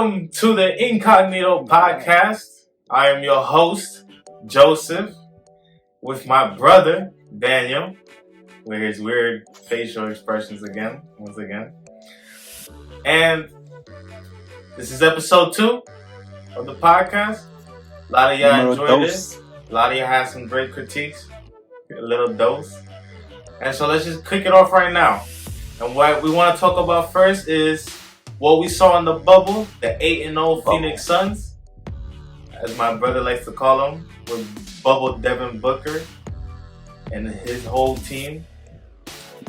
Welcome to the Incognito podcast. I am your host, Joseph, with my brother, Daniel, with his weird facial expressions once again. And this is episode 2 of the podcast. A lot of y'all enjoyed it. A lot of y'all had some great critiques. A little dose. And so let's just kick it off right now. And what we want to talk about first is what we saw in the bubble, the 8-0 Phoenix Suns, as my brother likes to call them, with Bubble Devin Booker and his whole team.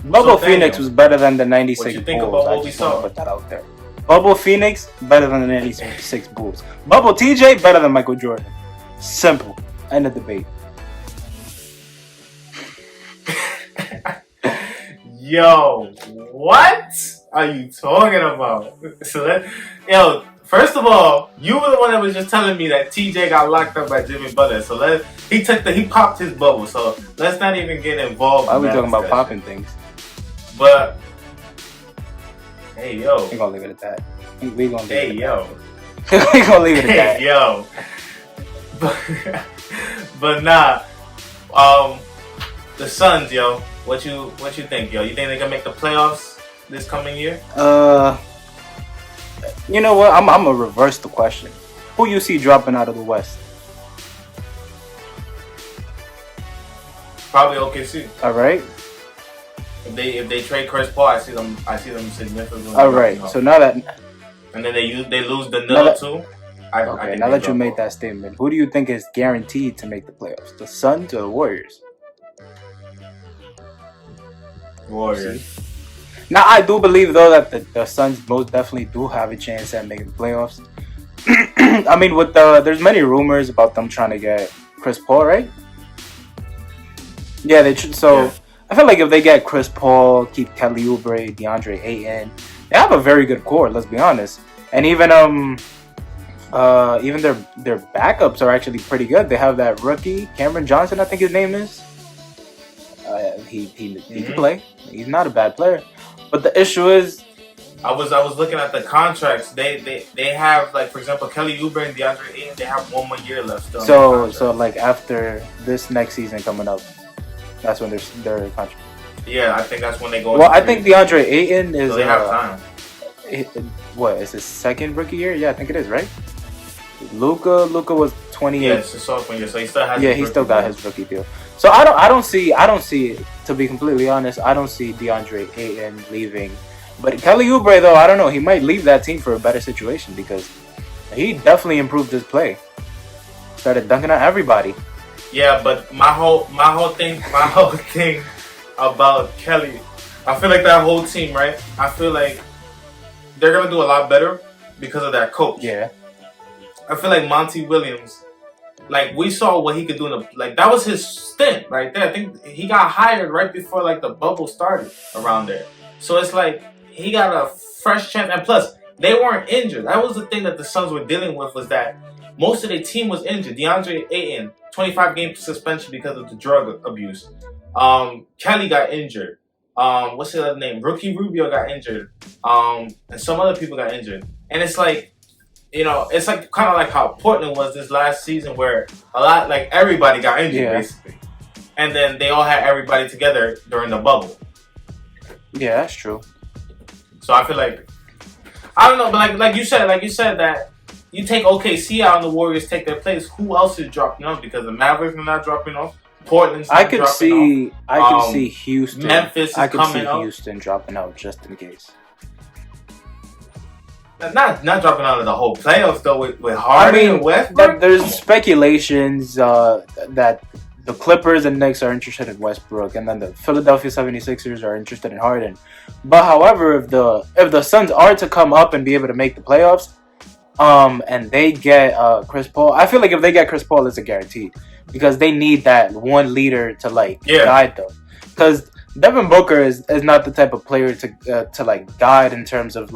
Bubble Phoenix was better than the 96 Bulls. What you think Bulls. about what we saw? Put that out there. Bubble Phoenix better than the 96 Bulls. Bubble TJ better than Michael Jordan. Simple. End of debate. Yo, what are you talking about? First of all, you were the one that was just telling me that TJ got locked up by Jimmy Butler. So he popped his bubble. So let's not even get involved. Why are we talking about popping things? But hey, yo, we're gonna leave it at that. We gonna leave hey, it yo, we're gonna leave it at that. Hey, yo. But nah, the Suns, yo. What you think, yo? You think they can make the playoffs this coming year? You know what? I'm gonna reverse the question. Who you see dropping out of the West? Probably OKC. All right. If they trade Chris Paul, I see them significantly. All right. So now that and then they lose the Danilo too. Okay. Now that you made that statement, who do you think is guaranteed to make the playoffs? The Suns or the Warriors? Warriors. Now I do believe though that the Suns most definitely do have a chance at making the playoffs. I mean, there's many rumors about them trying to get Chris Paul, right? Yeah, they should. So yeah. I feel like if they get Chris Paul, keep Kelly Oubre, DeAndre Ayton, they have a very good core. Let's be honest, and even their backups are actually pretty good. They have that rookie Cameron Johnson, I think his name is. He can play. He's not a bad player, but the issue is, I was looking at the contracts. They have, like, for example, Kelly Oubre and DeAndre Ayton. They have 1 more year left still. So like after this next season coming up, that's when their contract. Yeah, I think that's when they go. Well, I think DeAndre Ayton is. So they have time. What is his second rookie year? Yeah, I think it is, right? Luka was 28. Yeah, it's his sophomore year, so he still has. Yeah, he still got his rookie deal. So I don't see, to be completely honest, I don't see DeAndre Ayton leaving. But Kelly Oubre, though, I don't know, he might leave that team for a better situation because he definitely improved his play. Started dunking on everybody. Yeah, but my whole thing about Kelly, I feel like that whole team, right? I feel like they're gonna do a lot better because of that coach. Yeah. I feel like Monty Williams. Like, we saw what he could do that was his stint right there. I think he got hired right before, like, the bubble started around there. So it's like, he got a fresh chance. And plus, they weren't injured. That was the thing that the Suns were dealing with, was that most of their team was injured. DeAndre Ayton, 25-game suspension because of the drug abuse. Kelly got injured. What's his other name? Rookie Rubio got injured. And some other people got injured. And it's like, you know, it's like kind of like how Portland was this last season, where everybody got injured basically, and then they all had everybody together during the bubble. Yeah, that's true. So I feel like, I don't know, but like you said that you take OKC out and the Warriors take their place. Who else is dropping off? Because the Mavericks are not dropping off. Portland's not dropping off. I can see Houston. Memphis is coming out. Houston dropping out just in case. Not dropping out of the whole playoffs though with Harden and Westbrook. There's speculations that the Clippers and Knicks are interested in Westbrook, and then the Philadelphia 76ers are interested in Harden. But however, if the Suns are to come up and be able to make the playoffs, and they get Chris Paul, I feel like if they get Chris Paul, it's a guarantee because they need that one leader to guide them. Because Devin Booker is not the type of player to guide in terms of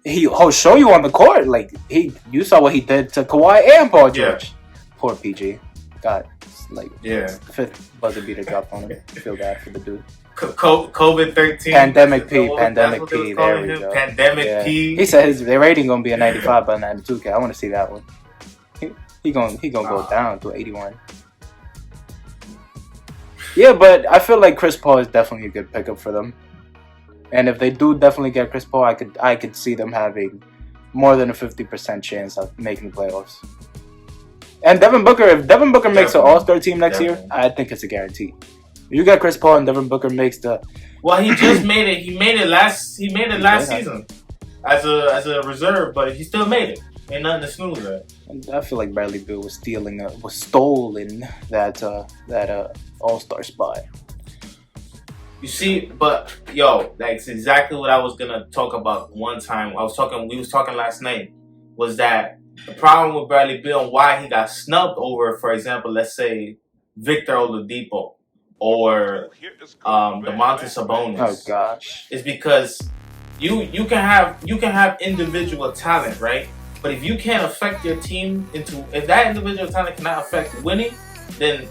he'll show you on the court. You saw what he did to Kawhi and Paul George. Yeah. Poor PG. got like Yeah. fifth buzzer beater dropped on him. I feel bad for the dude. COVID-13. Pandemic P. That's Pandemic what they was P. There calling we him. go. Pandemic Yeah. P. He said their rating gonna be a 95 by 92K. I want to see that one. He gonna go down to 81. Yeah, but I feel like Chris Paul is definitely a good pickup for them. And if they do definitely get Chris Paul, I could see them having more than a 50% chance of making the playoffs. And Devin Booker, if Devin Booker makes an All-Star team next year, I think it's a guarantee. If you got Chris Paul and Devin Booker makes the Well, he just made it. He made it last season as a reserve, but he still made it. Ain't nothing to snooze at. I feel like Bradley Beal was stolen that All-Star spot. You see, but yo, that's exactly what I was gonna talk about one time. We was talking last night, was that the problem with Bradley Beal and why he got snubbed over, for example, let's say Victor Oladipo or Domantas Sabonis. Oh gosh. Is because you can have individual talent, right? But if you can't affect your team if that individual talent cannot affect winning, then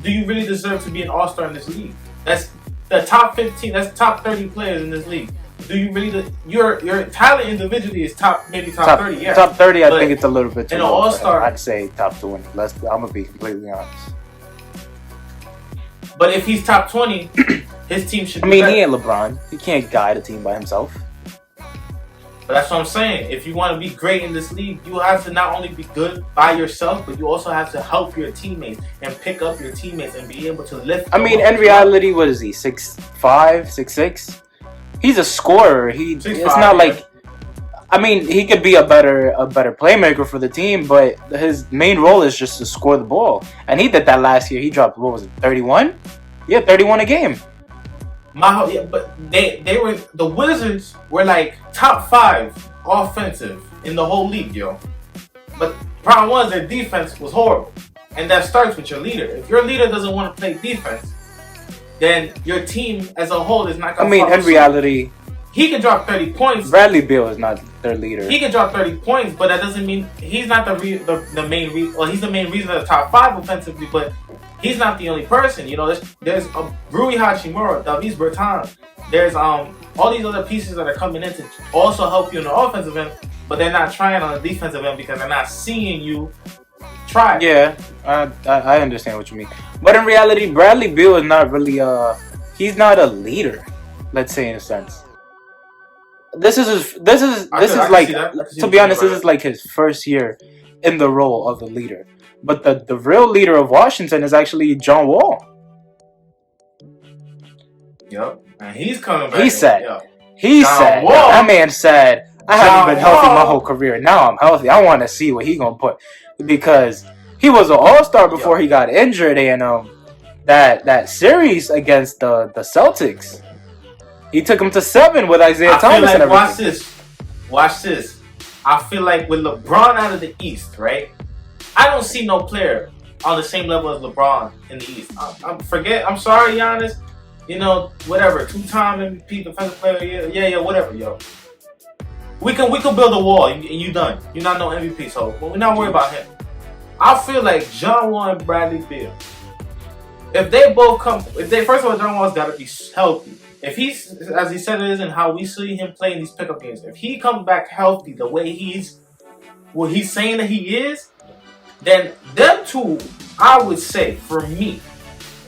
do you really deserve to be an all-star in this league? That's the top 15, that's top 30 players in this league. Do you really, your talent individually is top 30, yeah. Top 30, I think it's a little bit too in an low. all-star, I'd say top 20. I'm going to be completely honest. But if he's top 20, his team should be he better. ain't LeBron. He can't guide a team by himself. But that's what I'm saying. If you want to be great in this league, you have to not only be good by yourself, but you also have to help your teammates and pick up your teammates and be able to lift them in up. reality, what is he? 6'5", 6'6"? He's a scorer. It's not like... he could be a better playmaker for the team, but his main role is just to score the ball. And he did that last year. He dropped, what was it, 31? Yeah, 31 a game. But the Wizards were like top 5 offensive in the whole league, yo. But problem was their defense was horrible. And that starts with your leader. If your leader doesn't want to play defense, then your team as a whole is not going to in reality, he can drop 30 points. Bradley Beal is not their leader. He can drop 30 points, but that doesn't mean he's not the main reason. Well, he's the main reason of the top 5 offensively, but he's not the only person. You know, there's Rui Hachimura, Davis Bertans. There's all these other pieces that are coming in to also help you in the offensive end, but they're not trying on the defensive end because they're not seeing you try. Yeah, I understand what you mean. But in reality, Bradley Beal is not really he's not a leader, let's say, in a sense. This is like, to be honest, this is like his first year in the role of the leader. But the real leader of Washington is actually John Wall. Yep, and he's coming back. He said, Wall. That man said, I haven't been healthy my whole career. Now I'm healthy. I want to see what he gonna put, because he was an all-star before he got injured, and that series against the Celtics, he took him to 7 with Isaiah Thomas and everything. Watch this. I feel like with LeBron out of the East, right? I don't see no player on the same level as LeBron in the East. I'm sorry, Giannis. You know, whatever. 2-time MVP, defensive player. Yeah, whatever, yo. We can build a wall and you done. You're not no MVP, so we're not worried about him. I feel like John Wall and Bradley Beal, if they both first of all, John Wall's got to be healthy. If he's, as he said it is, and how we see him playing these pickup games, if he comes back healthy the way he's saying that he is, then them two, I would say, for me,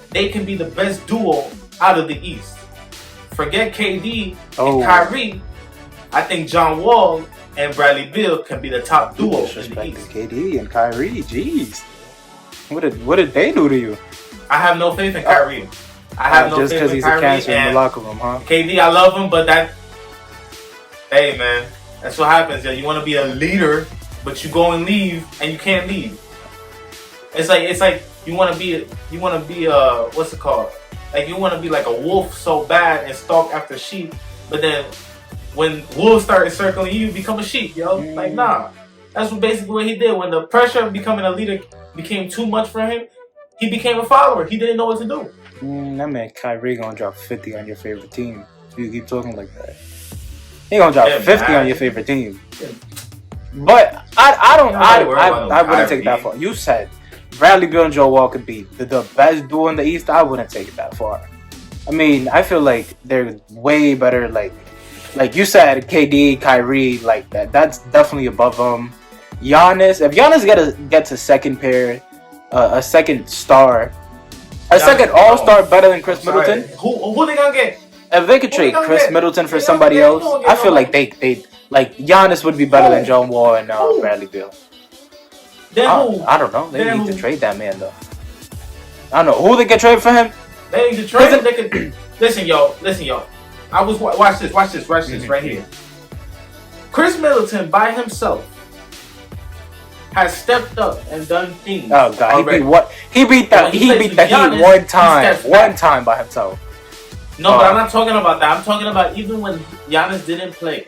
they can be the best duo out of the East. Forget KD and Kyrie. I think John Wall and Bradley Beal can be the top duo in the East. KD and Kyrie, jeez. What did they do to you? I have no faith in Kyrie. I have no just faith because in he's Kyrie a cancer in the locker room, huh? KD, I love him, but hey man, that's what happens. You want to be a leader, but you go and leave, and you can't leave. It's like you want to be what's it called? Like you want to be like a wolf so bad and stalk after sheep, but then when wolves start encircling you, become a sheep, yo. Like nah, that's basically what he did. When the pressure of becoming a leader became too much for him, he became a follower. He didn't know what to do. That man Kyrie gonna drop 50 on your favorite team. You keep talking like that. He gonna drop 50 on your favorite team. But I wouldn't take that far. You said Bradley Beal and Joe Wall could be the best duo in the East, I wouldn't take it that far. I mean, I feel like they're way better. Like you said, KD, Kyrie, like that. That's definitely above them. Giannis, if Giannis gets a second pair, a second star, a second All Star better than Chris Middleton. Who they gonna get? If they could trade Chris Middleton for somebody else, I feel like they like Giannis would be better than John Wall and Bradley Beal. I don't know. They need to trade that man though. I don't know who they can trade for him. They need to trade him. They could listen, yo. I was watch this right here. Chris Middleton by himself has stepped up and done things. Oh god, he beat the Heat one time by himself. No, but I'm not talking about that. I'm talking about even when Giannis didn't play,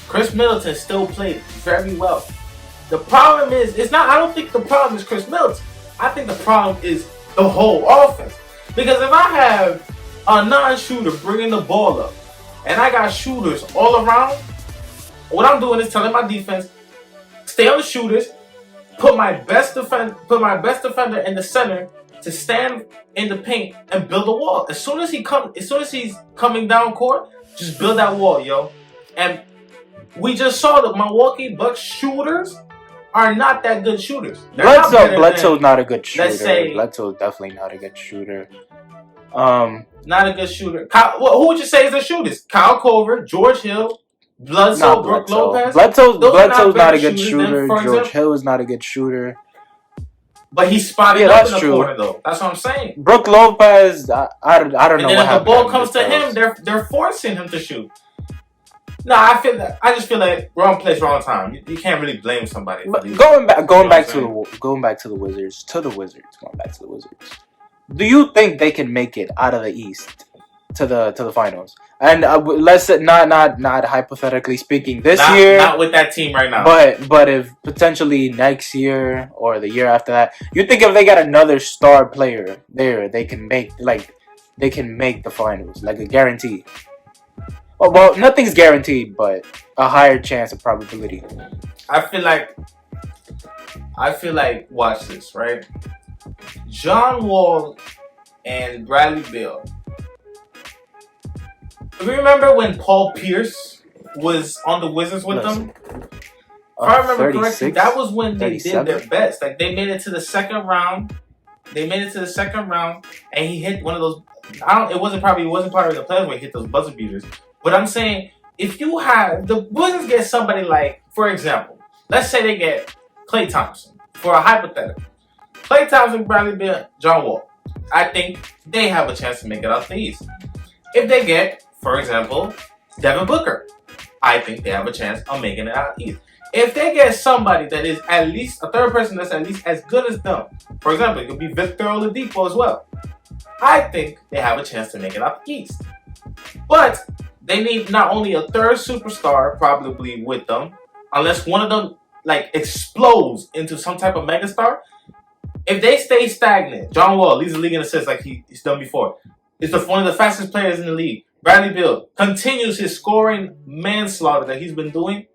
Chris Middleton still played very well. The problem is, I don't think the problem is Chris Middleton. I think the problem is the whole offense. Because if I have a non-shooter bringing the ball up, and I got shooters all around, what I'm doing is telling my defense, stay on the shooters, put my best defender in the center to stand in the paint and build a wall. As soon as he's coming down court, just build that wall, yo. And we just saw the Milwaukee Bucks shooters are not that good shooters. Bledsoe's not a good shooter. Bledsoe's definitely not a good shooter. Not a good shooter. Who would you say is the shooters? Kyle Korver, George Hill, Bledsoe, Brook Lopez. Bledsoe's not a good shooter. George Hill is not a good shooter. But he's spotting up in the corner, though. That's what I'm saying. Brook Lopez, I don't know. And then if the ball comes to him, they're forcing him to shoot. No, I just feel like wrong place, wrong time. You can't really blame somebody. But going back to the Wizards. Going back to the Wizards. Do you think they can make it out of the East to the finals? And let's say not hypothetically speaking this year, not with that team right now. But if potentially next year or the year after that, you think if they got another star player there, they can make the finals, like a guarantee. Well, nothing's guaranteed, but a higher chance of probability. I feel like watch this, right? John Wall and Bradley Beal. Remember when Paul Pierce was on the Wizards with them? If I remember correctly, that was when they did their best. Like they made it to the second round. And he hit one of those. It wasn't part of the plans where he hit those buzzer beaters. But I'm saying, if you have the Wizards get somebody like, for example, let's say they get Klay Thompson for a hypothetical. Klay Thompson, Bradley Beal, John Wall. I think they have a chance to make it out the East. If they get, for example, Devin Booker, I think they have a chance of making it out East. If they get somebody that is at least a third person that's at least as good as them, for example, it could be Victor Oladipo as well. I think they have a chance to make it out the East. But they need not only a third superstar probably with them, unless one of them like explodes into some type of megastar. If they stay stagnant, John Wall leads the league in assists like he's done before. He's one of the fastest players in the league. Bradley Beal continues his scoring manslaughter that he's been doing.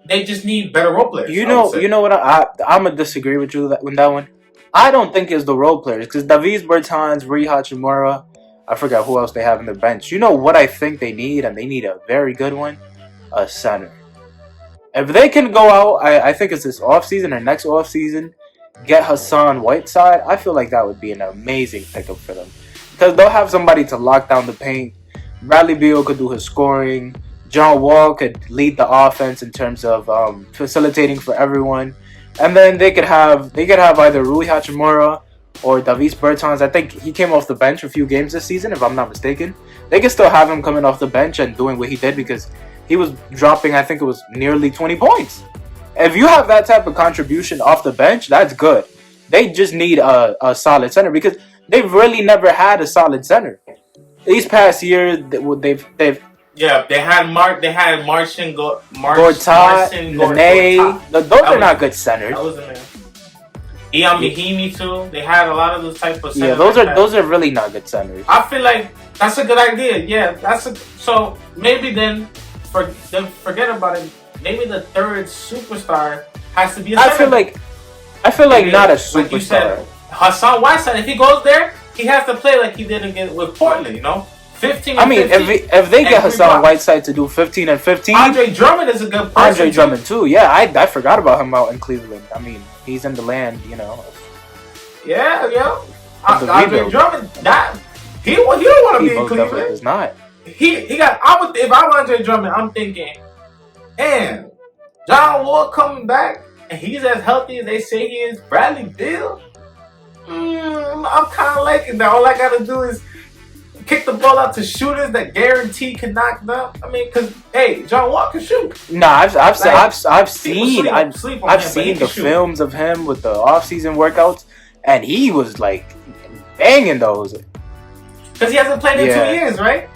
They just need better role players. You know what? I'm gonna disagree with you with that one. I don't think it's the role players because Davis Bertans, Rui Hachimura, I forgot who else they have in the bench. You know what I think they need, and they need a very good one, a center. If they can go out, I think it's this offseason or next offseason, get Hassan Whiteside, I feel like that would be an amazing pickup for them. Because they'll have somebody to lock down the paint. Bradley Beal could do his scoring. John Wall could lead the offense in terms of facilitating for everyone. And then they could have either Rui Hachimura or Davis Bertans. I think he came off the bench a few games this season, if I'm not mistaken. They can still have him coming off the bench and doing what he did because he was dropping, I think it was nearly 20 points. If you have that type of contribution off the bench, that's good. They just need a solid center because they've really never had a solid center. These past years, they've they had Marcin Gortat, Nene. Those are not good centers. That was a man. Ian Mahimi too. They had a lot of those type of centers. Yeah, those are really not good centers. I feel like that's a good idea. Yeah, so maybe then forget about it. Maybe the third superstar has to be a center. I feel like not a like you said, superstar. Hassan Whiteside. If he goes there, he has to play like he did again with Portland. 15 I and mean, 15. if they get and 3 Hassan blocks. Whiteside to do 15 and 15, Andre Drummond is a good person. Andre Drummond too. Yeah, I forgot about him out in Cleveland. I mean, he's in the land, Yeah, yo. of the Andre rebuild. Drummond, he don't want to He be in most definitely Cleveland. does not. He got. If I'm Andre Drummond, I'm thinking, man, John Wall coming back and he's as healthy as they say he is. Bradley Beal, I'm kind of liking that. All I gotta do is kick the ball out to shooters that guarantee can knock them. I mean, cause hey, John Wall can shoot. Nah, I've Sleep seen on him, the films of him with the off-season workouts, and he was like banging those. Cause he hasn't played in 2 years, right?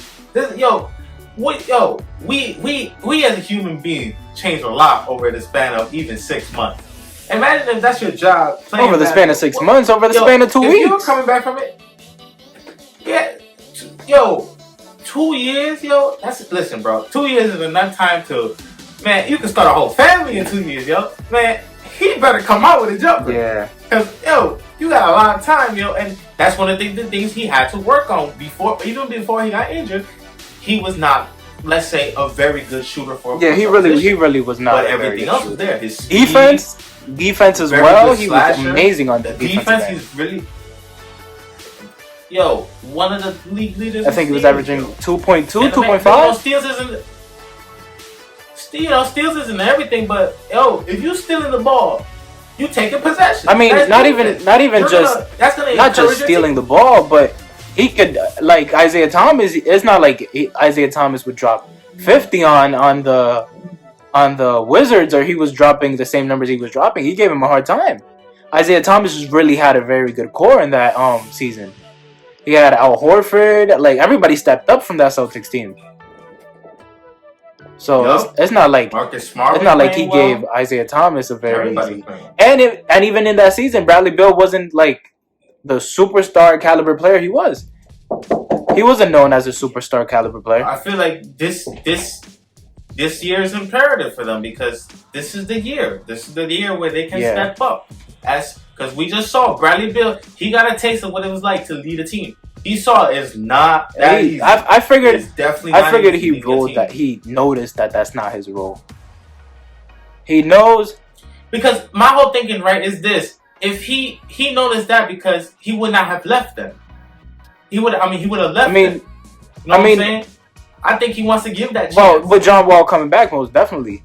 We as a human being changed a lot over the span of even 6 months. Imagine if that's your job. Over the span of 6 months, over the span of 2 weeks. If you're coming back from it, 2 years, listen, bro. 2 years is enough time to, man. You can start a whole family in 2 years, man. He better come out with a jumper. Yeah. Cause you got a lot of time, and that's one of the things he had to work on even before he got injured. He was not, let's say, a very good shooter for. Yeah, he really was not. But everything else was there. His defense as well. He was amazing on the defense. He's really, one of the league leaders. I think he was averaging 2.2, 2.5. Steals isn't everything, but if you stealing the ball, you taking possession. I mean, not even just stealing the ball, but he could, like Isaiah Thomas. It's not like Isaiah Thomas would drop 50 on the Wizards, or he was dropping the same numbers he was dropping. He gave him a hard time. Isaiah Thomas just really had a very good core in that season. He had Al Horford. Like, everybody stepped up from that Celtics team. So it's not like Marcus Smart. It's not like he gave Isaiah Thomas a very easy. Playing. And even in that season, Bradley Beal wasn't like the superstar caliber player he was. He wasn't known as a superstar caliber player. I feel like this year is imperative for them, because this is the year. This is the year where they can step up. Because we just saw Bradley Beal. He got a taste of what it was like to lead a team. He saw it's not that easy. I figured. It's definitely. I figured he rolled that. He noticed that that's not his role. He knows. Because my whole thinking, right, is this: if he noticed that, because he would not have left them. He would have left. Them. You know what I'm saying? I think he wants to give that chance. Well, with John Wall coming back, most definitely.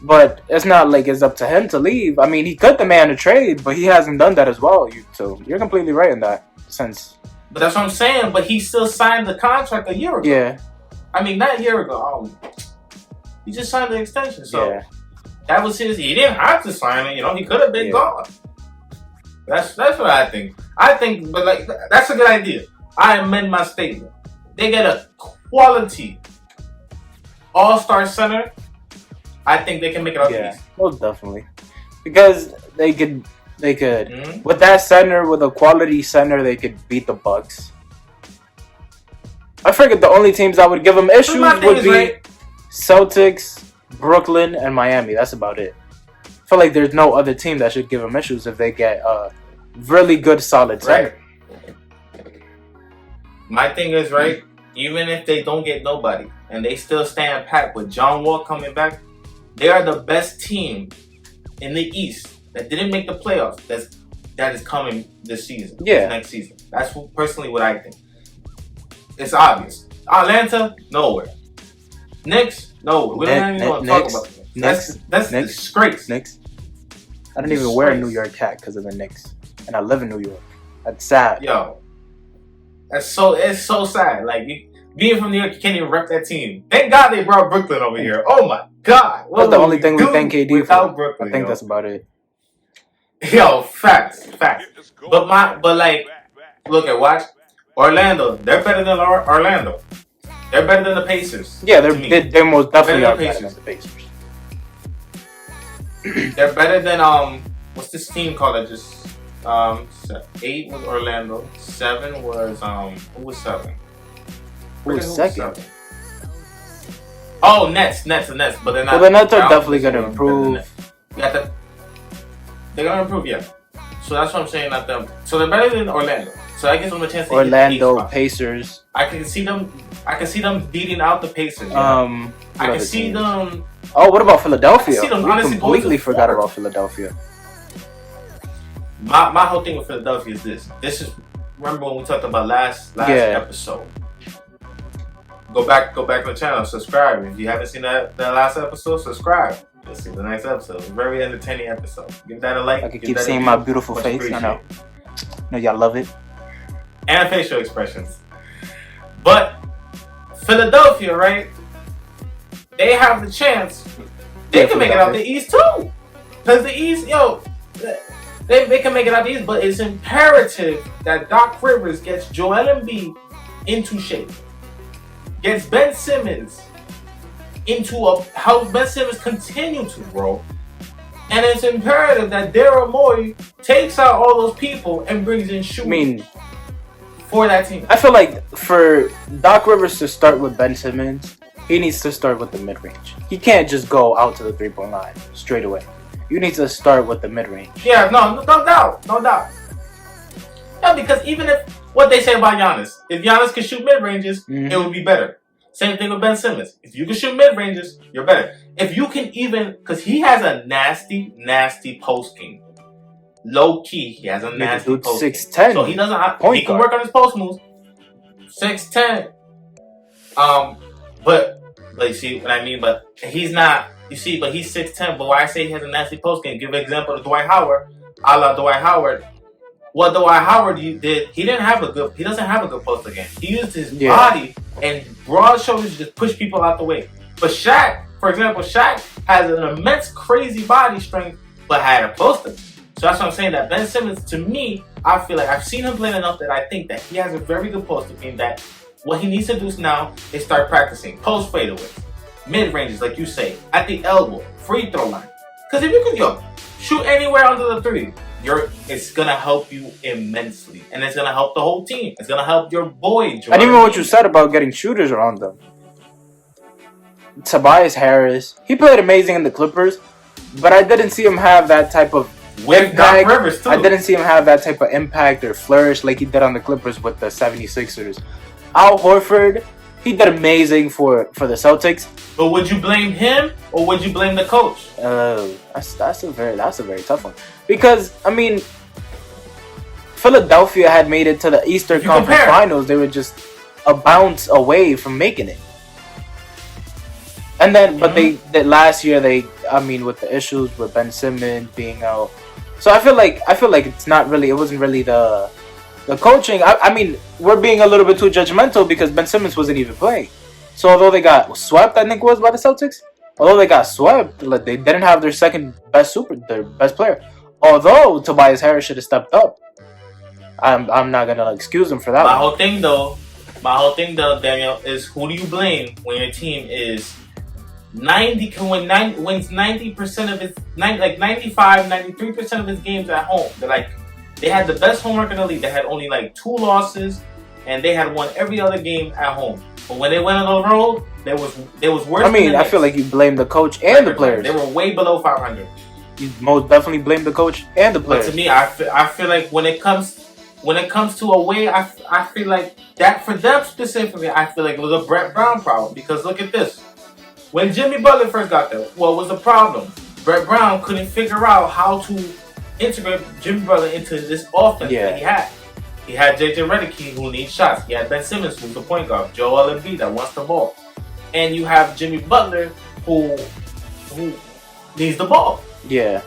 But it's not like it's up to him to leave. I mean, he could demand a trade, but he hasn't done that as well. So you're completely right in that sense. But that's what I'm saying. But he still signed the contract a year ago. Yeah. I mean, not a year ago. He just signed the extension. So that was his. He didn't have to sign it. He could have been gone. That's what I think. But like, that's a good idea. I amend my statement. They get a quality all-star center. I think they can make it up. Yeah, most definitely. Because they could with that center, with a quality center, they could beat the Bucks. I figured the only teams that would give them issues would be Celtics, Brooklyn, and Miami. That's about it. I feel like there's no other team that should give them issues if they get a really good, solid center. My thing is, even if they don't get nobody and they still stand pat with John Wall coming back, they are the best team in the East that didn't make the playoffs. That is coming this season. Yeah. Next season. That's personally what I think. It's obvious. Atlanta, nowhere. Knicks, nowhere. We don't even want to talk about that. That's a disgrace. Knicks. I don't even wear a New York hat because of the Knicks. And I live in New York. That's sad. Yo. It's so sad. Like, being from New York, you can't even rep that team. Thank God they brought Brooklyn over here. Oh my God. That's the only thing we thank KD for. Brooklyn, I think that's about it. Yo, facts. But watch. Orlando, they're better than Orlando. They're better than the Pacers. Yeah, they're most definitely better than the Pacers. They're better than what's this team called? That just 8 was Orlando. 7 was who was 7? Who was second? Oh, Nets. But they're not. Well, the Nets are definitely gonna improve. They're gonna improve, yeah. So that's what I'm saying. Not them. So they're better than Orlando. So that gives them a chance. To Orlando Pacers. I can see them beating out the Pacers. Yeah. I can see them. Oh, what about Philadelphia? I see them, we honestly, completely forgot about Philadelphia. My whole thing with Philadelphia is this. This is remember when we talked about last episode. Go back to the channel, subscribe. If you haven't seen that last episode, subscribe. You'll see the next episode. Very entertaining episode. Give that a like. I can keep seeing my beautiful face. I know y'all love it. And facial expressions. But Philadelphia, right? They have the chance. They can make it out the East too. Because the East, they can make it out the East, but it's imperative that Doc Rivers gets Joel Embiid into shape. Gets Ben Simmons helps Ben Simmons continue to grow. And it's imperative that Daryl Morey takes out all those people and brings in shooting for that team. I feel like for Doc Rivers to start with Ben Simmons, he needs to start with the mid-range. He can't just go out to the three-point line straight away. You need to start with the mid-range. Yeah, no doubt. Yeah, because even if what they say about Giannis, if Giannis can shoot mid-ranges, it would be better. Same thing with Ben Simmons. If you can shoot mid-ranges, you're better. If you can because he has a nasty post game. Low key, he has a nasty post game. 6'10". So he doesn't have, he can work on his post moves. 6'10". But you see what I mean? But he's not, but he's 6'10". But why I say he has a nasty post game, give an example of Dwight Howard, a la Dwight Howard. What Dwight Howard did, he doesn't have a good poster game. He used his body and broad shoulders to just push people out the way. But Shaq, for example, has an immense crazy body strength, but had a poster. So that's what I'm saying, that Ben Simmons, to me, I feel like I've seen him play enough that I think that he has a very good poster game, that what he needs to do now is start practicing post fadeaways, mid ranges, like you say, at the elbow, free throw line. Because if you can shoot anywhere under the three, it's gonna help you immensely, and it's gonna help the whole team. It's gonna help your boy. And even what you said about getting shooters around them. Tobias Harris, he played amazing in the Clippers, but I didn't see him have that type of impact. Rivers too. I didn't see him have that type of impact or flourish like he did on the Clippers with the 76ers. Al Horford, he did amazing for the Celtics. But would you blame him or would you blame the coach? That's a very tough one. Because Philadelphia had made it to the Eastern Conference Finals. They were just a bounce away from making it. And then, but last year with the issues with Ben Simmons being out, so I feel like it wasn't really the coaching. We're being a little bit too judgmental because Ben Simmons wasn't even playing. So although they got swept, I think it was by the Celtics. Although they got swept, they didn't have their their best player. Although Tobias Harris should have stepped up. I'm not gonna excuse him for that. My whole thing though, Daniel, is who do you blame when your team is wins 90% of its 93% of his games at home? They had the best homework in the league. They had only 2 losses, and they had won every other game at home. But when they went on the road, they was worse. I feel like you blame the coach and the players. They were way below 500. You most definitely blame the coach and the players. But to me, I feel like when it comes to away, I feel like that for them specifically, I feel like it was a Brett Brown problem. Because look at this. When Jimmy Butler first got there, what was the problem? Brett Brown couldn't figure out how to integrate Jimmy Butler into this offense that he had. He had JJ Redick, who needs shots. He had Ben Simmons, who's the point guard. Joel Embiid, that wants the ball. And you have Jimmy Butler, who needs the ball. Yeah.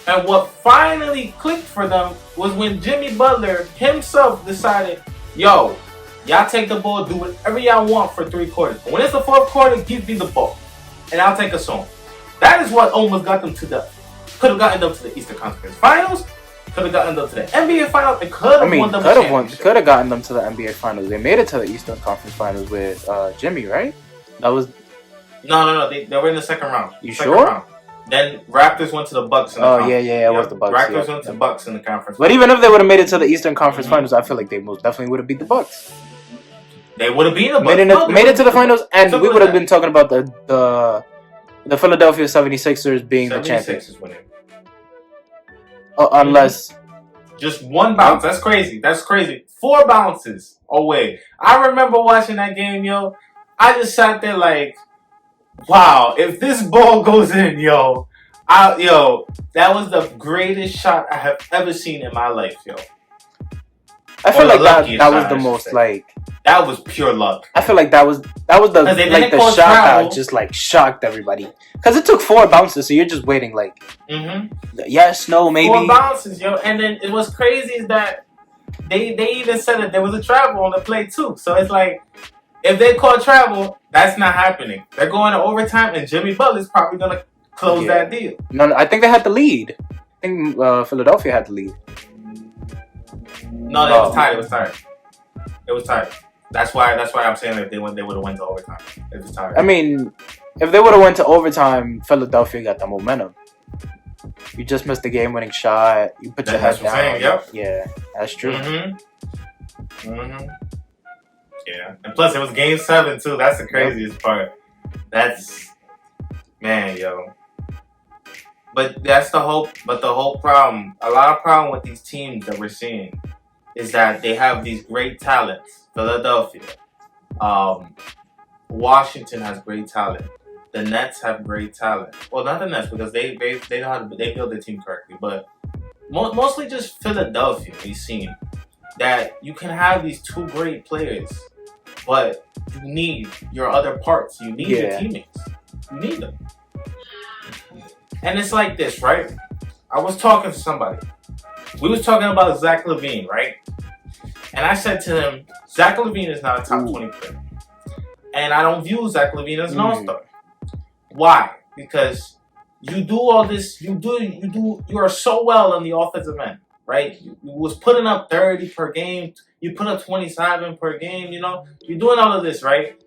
And what finally clicked for them was when Jimmy Butler himself decided, y'all take the ball, do whatever y'all want for 3 quarters. But when it's the 4th quarter, give me the ball, and I'll take a song. That is what almost got them could have gotten them to the Eastern Conference Finals, could have gotten them to the NBA Finals, and could have won them the championship. Could have gotten them to the NBA Finals. They made it to the Eastern Conference Finals with Jimmy, right? That was... No. They were in the second round. Sure? Round. Then Raptors went to the Bucks. In the conference. It was the Bucks. Raptors went to the Bucks in the conference. But even if they would have made it to the Eastern Conference Finals, I feel like they most definitely would have beat the Bucks. They would have beat the Bucks. Made it to the finals, and we would have been talking about the Philadelphia 76ers being the champions. Unless just one bounce. That's crazy. That's crazy. 4 bounces away. I remember watching that game, yo. I just sat there like, wow, if this ball goes in, that was the greatest shot I have ever seen in my life, yo. I feel like that was the most like. That was pure luck. I feel like that was the shot that just like shocked everybody. Because it took 4 bounces, so you're just waiting like, yes, no, maybe 4 bounces, yo. And then it was crazy is that they even said that there was a travel on the play too. So it's like, if they call travel, that's not happening. They're going to overtime, and Jimmy Butler's probably gonna close that deal. No, I think they had the lead. I think Philadelphia had the lead. No, it was tied. It was tied. That's why I'm saying that they would have went to overtime. It was tied. I mean, if they would have went to overtime, Philadelphia got the momentum. You just missed the game-winning shot. You put your head down. Yep. Yeah, that's true. Yeah, and plus it was Game 7 too. That's the craziest part. That's yo. But that's the whole. But the whole problem. A lot of problem with these teams that we're seeing is that they have these great talents. Philadelphia, Washington has great talent. The Nets have great talent. Well, not the Nets because they know how to build their team correctly. But mostly just Philadelphia. We've seen that you can have these 2 great players, but you need your other parts. You need your teammates. You need them. And it's like this, right? I was talking to somebody. We was talking about Zach LaVine, right? And I said to him, Zach LaVine is not a top 20 player. And I don't view Zach LaVine as an all-star. Why? Because you do all this, you are so well on the offensive end, right? You was putting up 30 per game. You put up 27 per game, You're doing all of this, right?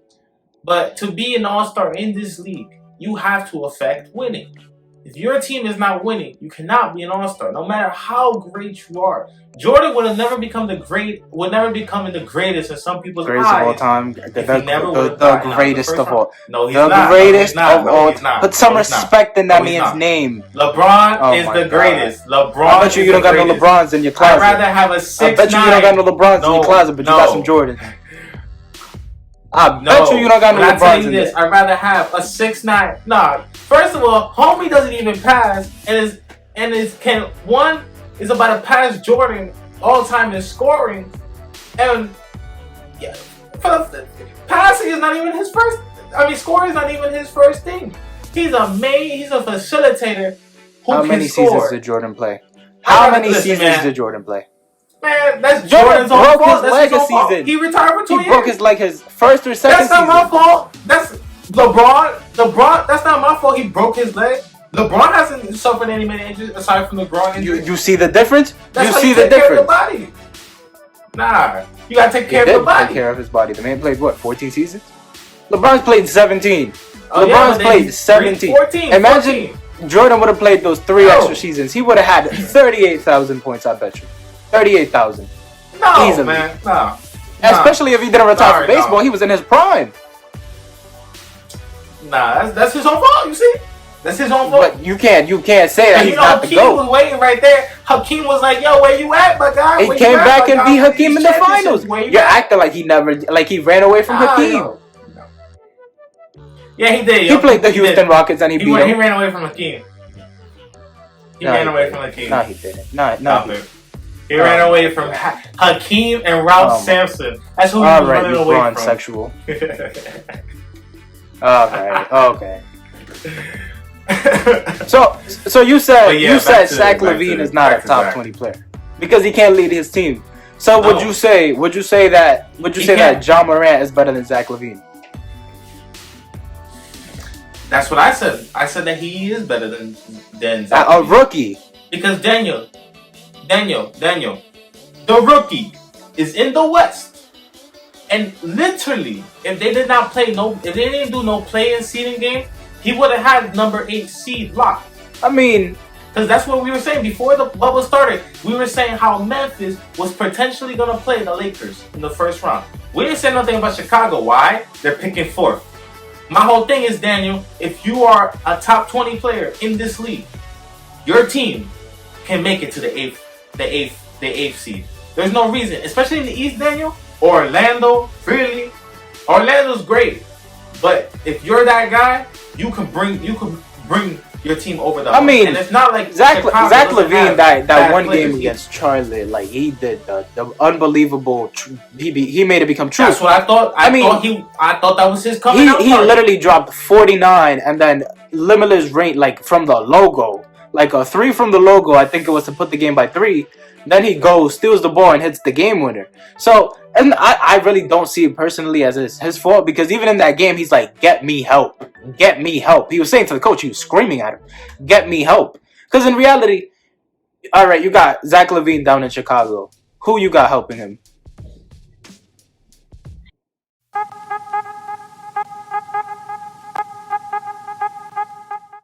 But to be an all-star in this league, you have to affect winning. If your team is not winning, you cannot be an all-star, no matter how great you are. Jordan would never become the greatest in some people's eyes. Greatest of all time. The greatest of all. No, he's not. The greatest of all. Put some respect in that man's name. LeBron is the greatest. LeBron. I bet you don't got no LeBrons in your closet. I'd rather have a 6'9". I bet you don't got no LeBrons in your closet, but you got some Jordans. I bet you don't got no LeBrons in there. I'd rather have a 6'9". Nah. First of all, homie doesn't even pass, and is about to pass Jordan all time in scoring, and passing is not even his first. Scoring is not even his first thing. He's a facilitator who How many seasons did Jordan play? How many seasons did Jordan play? Man, that's Jordan's own fault. That's his legacy. He retired for 2 years. He broke his leg his first or second season. That's not my fault. That's LeBron. That's not my fault. He broke his leg. LeBron hasn't suffered any major injuries aside from the groin injury. You see the difference? That's how you take care of your body. Nah, you gotta take care of your body. Take care of his body. The man played 14 seasons? LeBron's played 17. Oh, LeBron's played 17. 14. Imagine 14. Jordan would have played those 3 extra seasons. He would have had 38,000 points. I bet you. 38,000. No, easily. Man, no. Especially if he didn't retire from baseball, he was in his prime. Nah, that's his own fault. You see, that's his own fault. But you can't say that he's not the GOAT. Hakeem was waiting right there. Hakeem was like, "Yo, where you at, my guy?" He came back and beat Hakeem in the finals. You're acting like he ran away from Hakeem. No. Yeah, he did. He played the Houston Rockets and he beat him. He ran away from Hakeem. He ran away from Hakeem. No, he didn't. No. He ran away from Hakeem and Ralph Sampson. That's who he was running away from. Sexual. Okay. So you said Zach LaVine is not a top 20 player because he can't lead his team. So would you say that John Morant is better than Zach LaVine? That's what I said. I said that he is better than Zach. A rookie. Because Daniel, the rookie is in the West, and literally, if they didn't do no play-in seeding game, he would have had number 8 seed locked. Because that's what we were saying before the bubble started. We were saying how Memphis was potentially going to play the Lakers in the first round. We didn't say nothing about Chicago. Why? They're picking 4th. My whole thing is, Daniel, if you are a top 20 player in this league, your team can make it to the eighth seed. There's no reason, especially in the East, Daniel. Orlando, really, Orlando's great, but if you're that guy, you can bring your team over the hump. I mean, and it's not like Zach Chicago doesn't Levine have that bad one players game either. against Charlotte, like he did the unbelievable. He made it become true. That's what I thought. I thought that was his coming out. He literally dropped 49 and then limitless range like from the logo, like a 3 from the logo. I think it was to put the game by 3. Then he goes, steals the ball, and hits the game winner. So, and I really don't see it personally as his fault, because even in that game, he's like, "Get me help, get me help." He was saying to the coach, he was screaming at him, "Get me help." Because in reality, all right, you got Zach Levine down in Chicago. Who you got helping him?